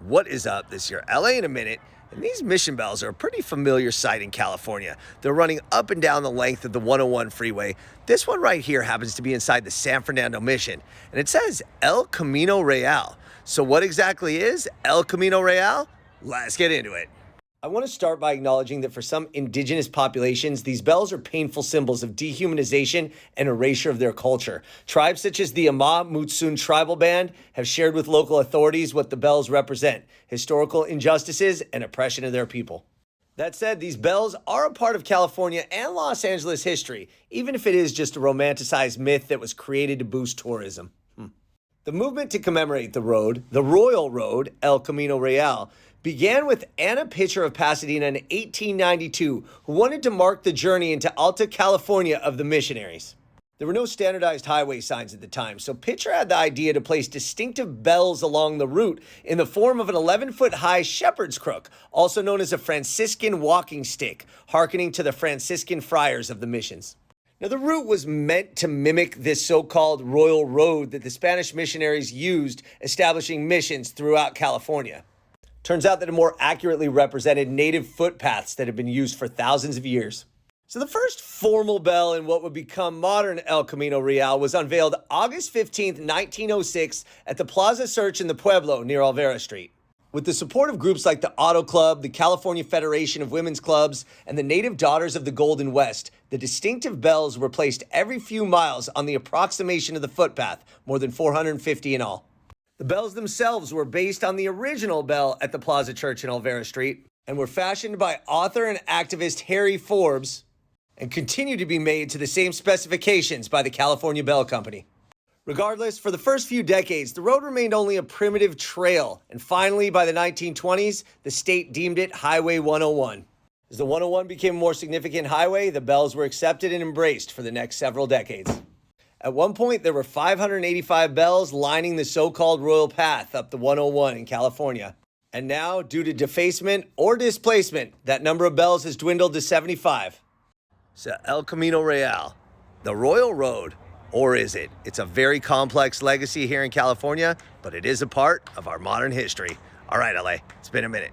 What is up? This is your LA in a minute, and these mission bells are a pretty familiar sight in California. They're running up and down the length of the 101 freeway. This one right here happens to be inside the San Fernando Mission, and it says El Camino Real. So what exactly is El Camino Real? Let's get into it. I want to start by acknowledging that for some indigenous populations, these bells are painful symbols of dehumanization and erasure of their culture. Tribes such as the Ama Mutsun tribal band have shared with local authorities what the bells represent: historical injustices and oppression of their people. That said, these bells are a part of California and Los Angeles history, even if it is just a romanticized myth that was created to boost tourism. The movement to commemorate the road, the Royal Road, El Camino Real, began with Anna Pitcher of Pasadena in 1892, who wanted to mark the journey into Alta California of the missionaries. There were no standardized highway signs at the time, so Pitcher had the idea to place distinctive bells along the route in the form of an 11-foot-high shepherd's crook, also known as a Franciscan walking stick, hearkening to the Franciscan friars of the missions. Now, the route was meant to mimic this so-called Royal Road that the Spanish missionaries used, establishing missions throughout California. Turns out that it more accurately represented native footpaths that had been used for thousands of years. So the first formal bell in what would become modern El Camino Real was unveiled August 15th, 1906 at the Plaza Church in the Pueblo near Olvera Street. With the support of groups like the Auto Club, the California Federation of Women's Clubs, and the Native Daughters of the Golden West, the distinctive bells were placed every few miles on the approximation of the footpath, more than 450 in all. The bells themselves were based on the original bell at the Plaza Church in Olvera Street and were fashioned by author and activist Harry Forbes and continue to be made to the same specifications by the California Bell Company. Regardless, for the first few decades, the road remained only a primitive trail, and finally, by the 1920s, the state deemed it Highway 101. As the 101 became a more significant highway, the bells were accepted and embraced for the next several decades. At one point, there were 585 bells lining the so-called Royal Path up the 101 in California. And now, due to defacement or displacement, that number of bells has dwindled to 75. So El Camino Real, the Royal Road, or is it? It's a very complex legacy here in California, but it is a part of our modern history. All right, LA, it's been a minute.